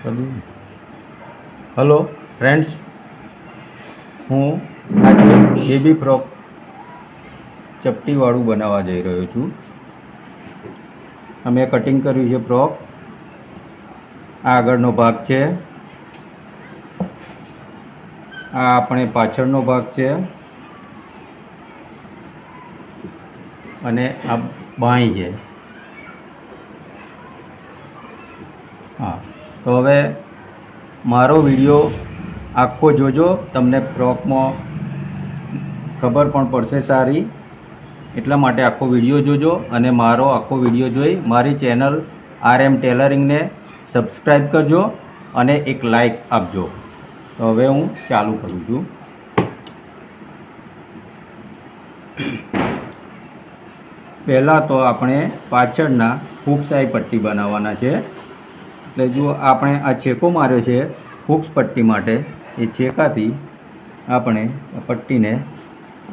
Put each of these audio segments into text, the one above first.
Hello friends, હું આજે baby frock ચપટીવાળું બનાવવા જઈ રહ્યો છું. અમે કટિંગ કર્યું છે ફ્રોક. આ આગળનો ભાગ છે, આ આપણે પાછળનો ભાગ છે અને આ બાંય છે. હા, તો હવે મારો વિડીયો આખો જોજો, તમને ફ્રોકમાં ખબર પણ પડશે સારી. એટલા માટે આખો વિડીયો જોજો અને મારો આખો વિડીયો જોઈ મારી ચેનલ RM ટેલરિંગને સબસ્ક્રાઈબ કરજો અને એક લાઈક આપજો. તો હવે હું ચાલુ કરું છું. પહેલાં તો આપણે પાછળના હૂક્સાઈ પટ્ટી બનાવવાના છે. એટલે જો આપણે આ છેકો માર્યો છે હૂક્સ પટ્ટી માટે, એ છેકાથી આપણે પટ્ટીને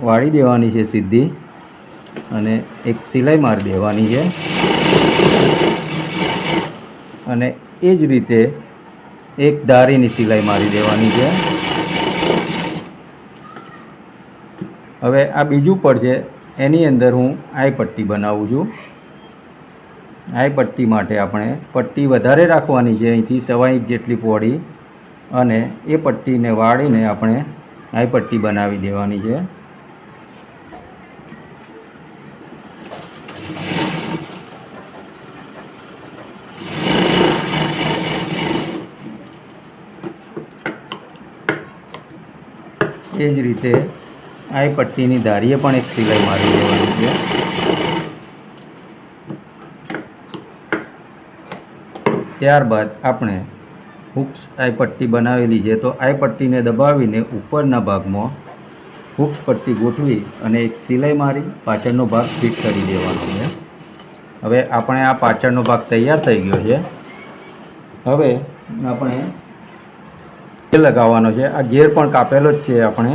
વાળી દેવાની છે સીધી અને એક સિલાઈ મારી દેવાની છે. અને એ જ રીતે એક ધારીની સિલાઈ મારી દેવાની છે. હવે આ બીજું પડ છે, એની અંદર હું આઈ પટ્ટી બનાવું છું. આઈ પટ્ટી માટે આપણે પટ્ટી વધારે રાખવાની છે, અહીંથી 1.25 ઇંચ જેટલી પહોળી, અને એ પટ્ટીને વાળીને આપણે આઈ પટ્ટી બનાવી દેવાની છે. એ જ રીતે આઈ પટ્ટીની ધારીએ પણ એક સિલાઈ મારી દેવાની છે. ત્યારબાદ આપણે હૂક્સ આઈ પટ્ટી બનાવેલી છે, તો આઈ પટ્ટીને દબાવીને ઉપરના ભાગમાં હૂક્સ પટ્ટી ગોઠવી અને એક સિલાઈ મારી પાછળનો ભાગ ફિટ કરી દેવાનો છે. હવે આપણે આ પાછળનો ભાગ તૈયાર થઈ ગયો છે. હવે આપણે ઘેર લગાવવાનો છે. આ ઘેર પણ કાપેલો જ છે. આપણે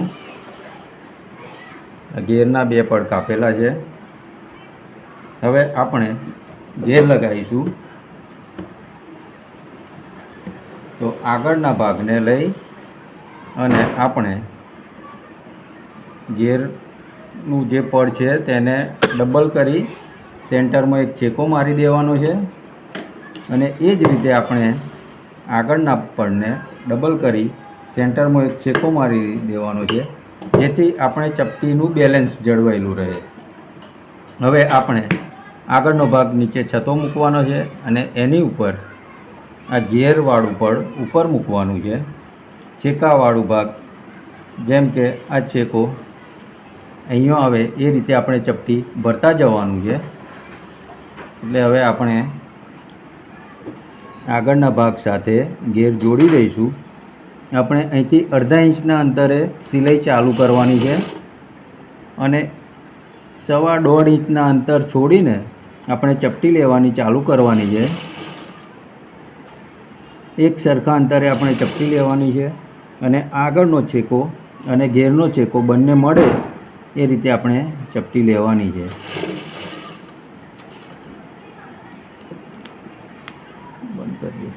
ઘેરના 2 પડ કાપેલા છે. હવે આપણે ઘેર લગાવીશું. તો આગળના ભાગને લઈ અને આપણે ઘેરનું જે પડ છે તેને ડબલ કરી સેન્ટરમાં એક છેકો મારી દેવાનો છે. અને એ જ રીતે આપણે આગળના પડને ડબલ કરી સેન્ટરમાં એક છેકો મારી દેવાનો છે, જેથી આપણે ચપટીનું બેલેન્સ જળવાયેલું રહે. હવે આપણે આગળનો ભાગ નીચે છતો મૂકવાનો છે અને એની ઉપર આ ઘેરવાળું પડ ઉપર મૂકવાનું છે. છેકાવાળું ભાગ જેમ કે આ છેકો અહીંયા આવે એ રીતે આપણે ચપટી ભરતા જવાનું છે. એટલે હવે આપણે આગળના ભાગ સાથે ઘેર જોડી દઈશું. આપણે અહીંથી 1/2 ઇંચના અંતરે સિલાઈ ચાલુ કરવાની છે અને 1.25 ઇંચના અંતર છોડીને આપણે ચપટી લેવાની ચાલુ કરવાની છે. એક સરખા અંતરે આપણે ચપટી લેવાની છે અને આગળનો છેકો અને ઘેરનો છેકો બંને મળે એ રીતે આપણે ચપટી લેવાની છે. બંધ કરીએ.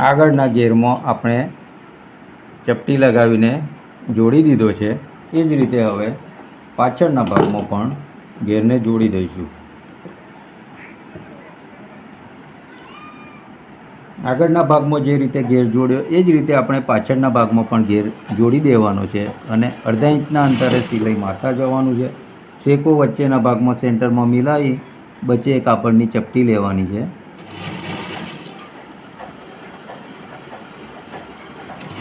આગળના ઘેરમાં આપણે ચપટી લગાવીને જોડી દીધો છે. એ જ રીતે હવે પાછળના ભાગમાં પણ ઘેરને જોડી દઈશું. આગળના ભાગમાં જે રીતે ઘેર જોડ્યો એ જ રીતે આપણે પાછળના ભાગમાં પણ ઘેર જોડી દેવાનો છે અને 1/2 ઇંચના અંતરે સિલાઈ મારતા જવાનું છે. છેકો વચ્ચેના ભાગમાં સેન્ટરમાં મિલાવી વચ્ચે કાપડની ચપટી લેવાની છે.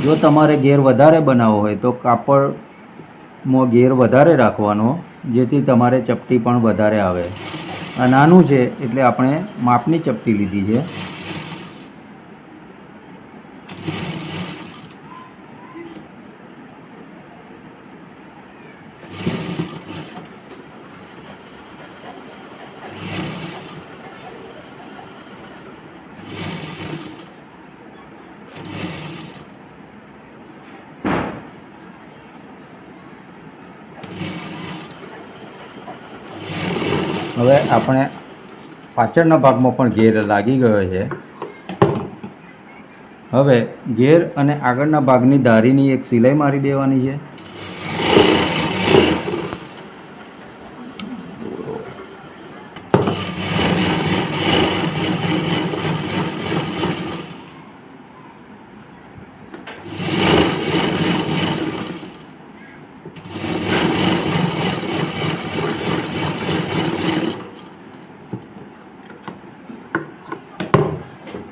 જો તમારે ઘેર વધારે બનાવવો હોય તો કાપડમાં ઘેર વધારે રાખવાનો, જેથી તમારે ચપટી પણ વધારે આવે. આ નાનું છે એટલે આપણે માપની ચપટી લીધી છે. હવે આપણે પાછળના ભાગમાં પણ ઘેર લાગી ગયો છે. હવે ઘેર અને આગળના ભાગની ધારીની એક સિલાઈ મારી દેવાની છે.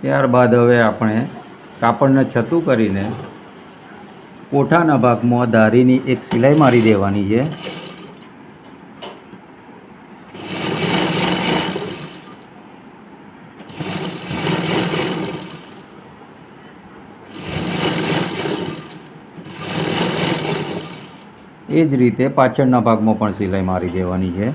ત્યારબાદ હવે આપણે કાપડને છતું કરીને કોઠાના ભાગમાં ધારીની એક સિલાઈ મારી દેવાની છે. એ જ રીતે પાછળના ભાગમાં પણ સિલાઈ મારી દેવાની છે.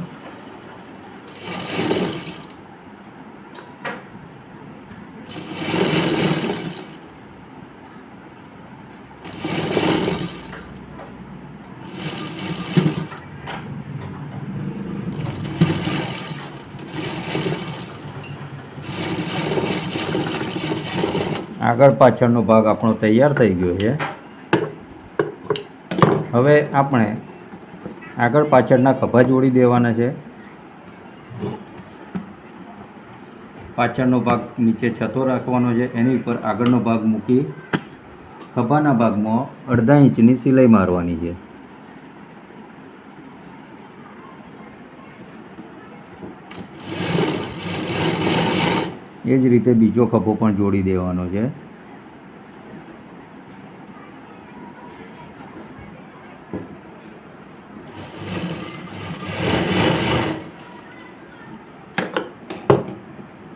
આગળ પાછળનો ભાગ આપણો તૈયાર થઈ ગયો છે. હવે આપણે આગળ પાછળના ખભા જોડી દેવાના છે. પાછળનો ભાગ નીચે છતો રાખવાનો છે, એની ઉપર આગળનો ભાગ મૂકી ખભાના ભાગમાં અડધા ઇંચની સિલાઈ મારવાની છે. એ જ રીતે બીજો ખભો પણ જોડી દેવાનો છે.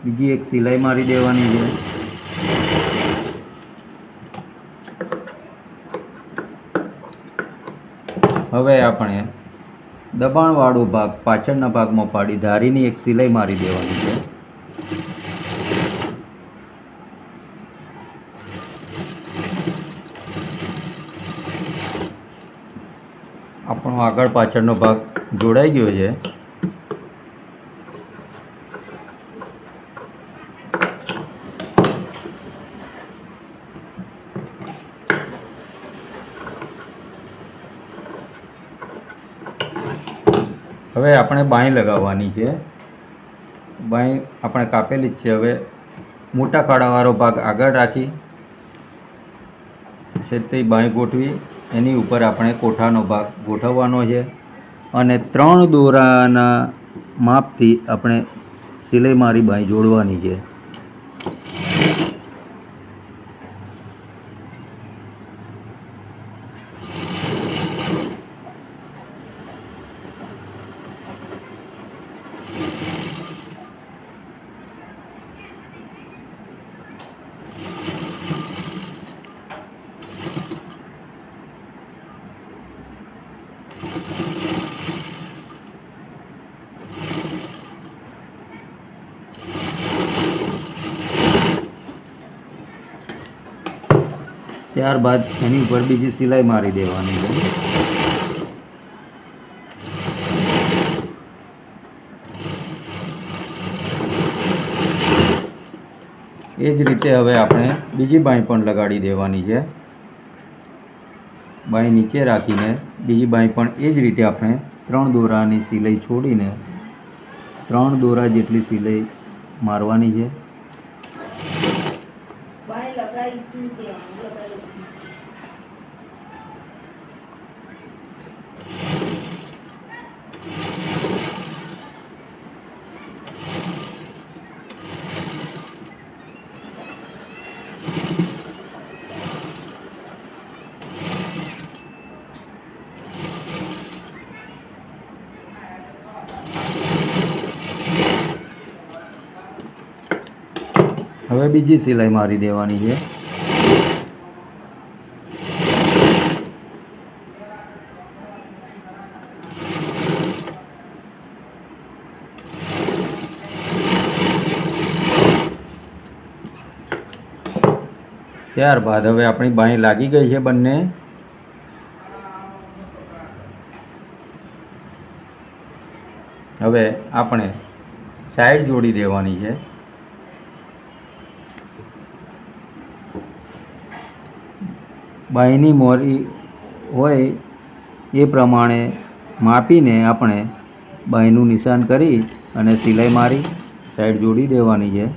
બીજી એક સિલાઈ મારી દેવાની છે. હવે આપણે દબાણવાળો ભાગ પાછળના ભાગમાં પાડી ધારીની એક સિલાઈ મારી દેવાની છે. આપણો આગળ પાછળનો ભાગ જોડાઈ ગયો છે. હવે આપણે બાંય લગાવવાની છે. બાંય આપણે કાપેલી જ છે. હવે મોટા ખાડાવાળો ભાગ આગળ રાખી છેલ્લી બાંય ગોઠવી એની ઉપર આપણે કોઠાનો ભાગ ગોઠવવાનો છે અને 3 દોરાના માપથી આપણે સિલાઈ મારી બાંય જોડવાની છે. ત્યારબાદ એની ઉપર બીજી સિલાઈ મારી દેવાની છે. એ જ રીતે હવે આપણે બીજી બાંય પણ લગાડી દેવાની છે. બાંય નીચે રાખીને બીજી બાંય પણ એ જ રીતે આપણે 3 દોરાની સિલાઈ છોડીને 3 દોરા જેટલી સિલાઈ મારવાની છે. બીજી સિલાઈ મારી દેવાની છે। ત્યારબાદ હવે આપણી બાંય લાગી ગઈ છે બંને। હવે આપણે સાઈડ જોડી દેવાની છે। બાંયની મોરી હોય એ પ્રમાણે માપીને આપણે બાંયનું નિશાન કરી અને સિલાઈ મારી સાઈડ જોડી દેવાની છે।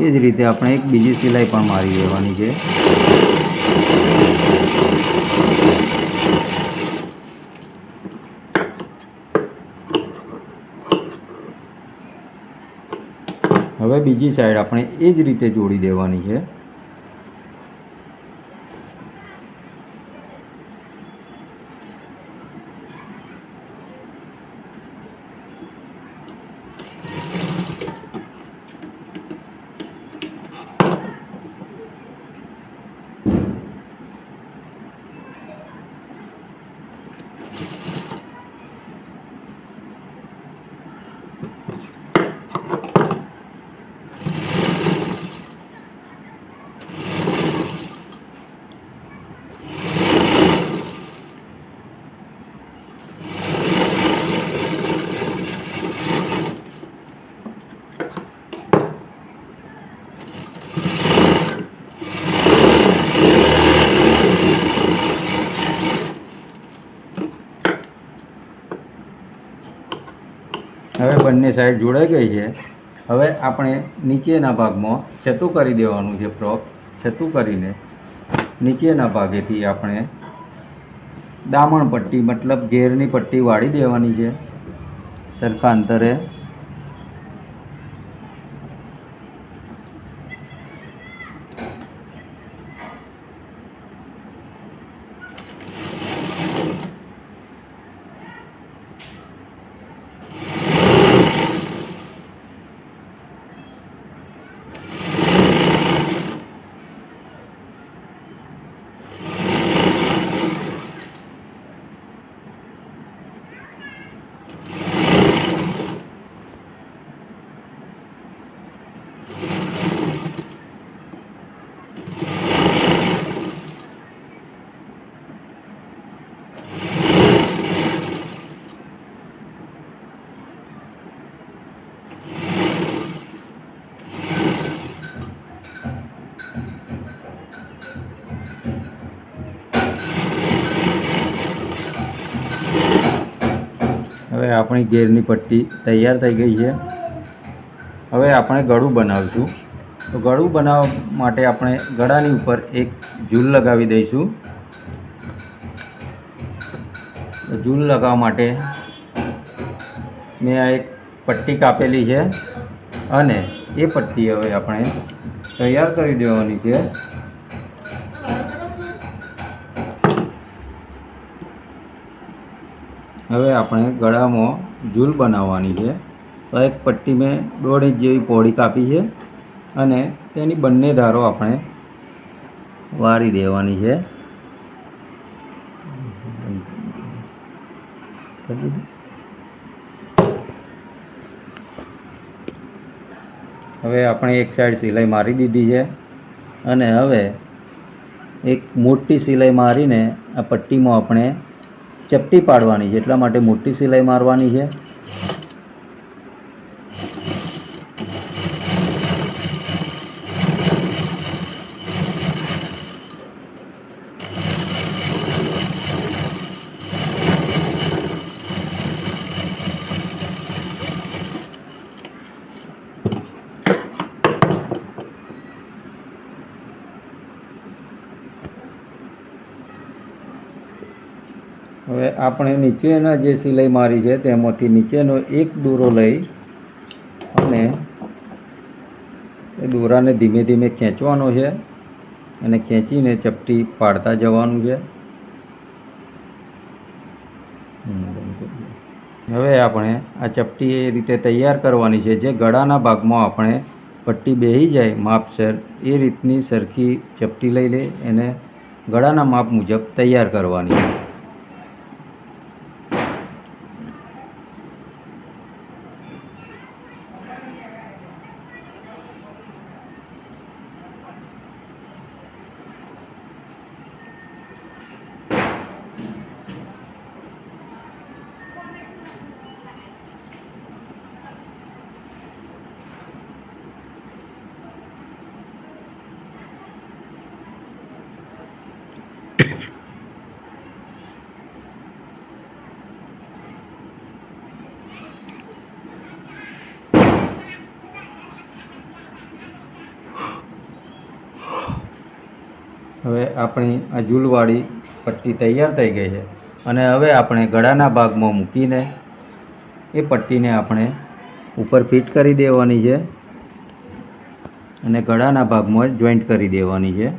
એ જ રીતે આપણે એક બીજી સિલાઈ પણ મારી દેવાની છે। હવે બીજી સાઈડ આપણે એ જ રીતે જોડી દેવાની છે। હવે બંને સાઈડ જોડાઈ ગઈ છે। હવે આપણે નીચેના ભાગમાં છતું કરી દેવાનું છે। ફ્રોક છતું કરીને નીચેના ભાગેથી આપણે દામણ પટ્ટી મતલબ ઘેરની પટ્ટી વાળી દેવાની છે સરખા અંતરે। હવે આપણી ઘેરની પટ્ટી તૈયાર થઈ ગઈ છે। હવે આપણે ગળું બનાવીશું। તો ગળું બનાવવા માટે આપણે ગળાની ઉપર એક ઝૂલ લગાવી દઈશું। ઝૂલ લગાવવા માટે મેં આ એક પટ્ટી કાપેલી છે અને એ પટ્ટી હવે આપણે તૈયાર કરી દેવાની છે। હવે આપણે ગળામાં ઝૂલ બનાવવાની છે। તો એક પટ્ટી મેં 1.5 ઇંચ જેવી પહોળી કાપી છે અને તેની બંને ધારો આપણે વારી દેવાની છે। હવે આપણે એક સાઈડ સિલાઈ મારી દીધી છે અને હવે એક મોટી સિલાઈ મારીને આ પટ્ટીમાં આપણે ચપટી પાડવાની છે, એટલા માટે મોટી સિલાઈ મારવાની છે। હવે આપણે નીચેના જે સિલાઈ મારી છે તેમાંથી નીચેનો એક દોરો લઈ અને એ દોરાને ધીમે ધીમે ખેંચવાનો છે અને ખેંચીને ચપટી પાડતા જવાનું છે. હવે આપણે આ ચપટી એ રીતે તૈયાર કરવાની છે. જે ગળાના ભાગમાં આપણે પટ્ટી બેસી જાય માપસર એ રીતની સરખી ચપટી લઈ લે એને ગળાના માપ મુજબ તૈયાર કરવાની છે. હવે આપણી આ ઝૂલવાળી પટ્ટી તૈયાર થઈ ગઈ છે અને હવે આપણે ગળાના ભાગમાં મૂકીને એ પટ્ટીને આપણે ઉપર ફિટ કરી દેવાની છે અને ગળાના ભાગમાં જોઈન્ટ કરી દેવાની છે.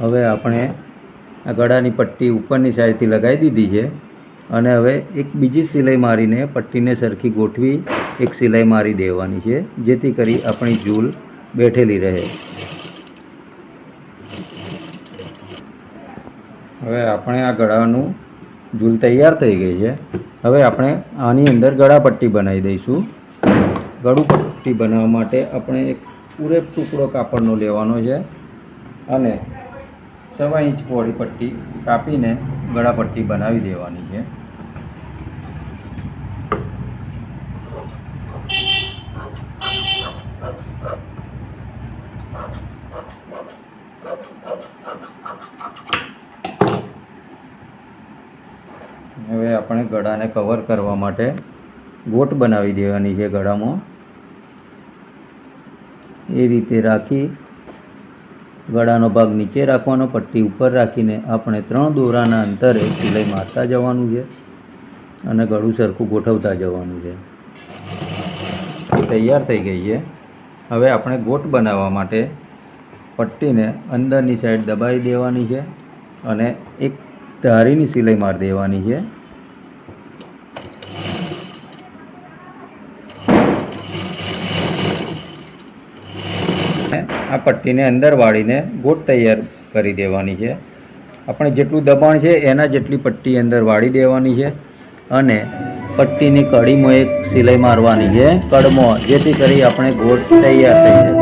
હવે આપણે આ ગળાની પટ્ટી ઉપરની સાઈડથી લગાવી દીધી છે અને હવે એક બીજી સિલાઈ મારીને પટ્ટીને સરખી ગોઠવી એક સિલાઈ મારી દેવાની છે જેથી કરી આપણી ઝૂલ બેઠેલી રહે. હવે આપણે આ ગળાનું ઝૂલ તૈયાર થઈ ગઈ છે. હવે આપણે આની અંદર ગળા પટ્ટી બનાવી દઈશું. ગળું પટ્ટી બનાવવા માટે આપણે એક પૂરે ટુકડો કાપડનો લેવાનો છે અને 1.25 ઇંચ પહોળી પટ્ટી કાપીને ગળા પટ્ટી બનાવી દેવાની છે. હવે આપણે ગળાને કવર કરવા માટે ગોટ બનાવી દેવાની છે. ગળામાં એ રીતે રાખી ગળાનો ભાગ નીચે રાખવાનો, પટ્ટી ઉપર રાખીને આપણે 3 દોરાના અંતરે સિલાઈ મારતા જવાનું છે અને ગળું સરખું ગોઠવતા જવાનું છે. એ તૈયાર થઈ ગઈ છે. હવે આપણે ગોટ બનાવવા માટે પટ્ટીને અંદરની સાઈડ દબાવી દેવાની છે અને એક ધારીની સિલાઈ મારી દેવાની છે. આ પટ્ટીને અંદર વાળીને ગોટ તૈયાર કરી દેવાની છે. આપણે જેટલું દબાણ છે એના જેટલી પટ્ટી અંદર વાળી દેવાની છે અને પટ્ટીની કડીમાં એક સિલાઈ મારવાની છે કડમાં, જેથી કરી આપણે ગોટ તૈયાર થઈ જાય.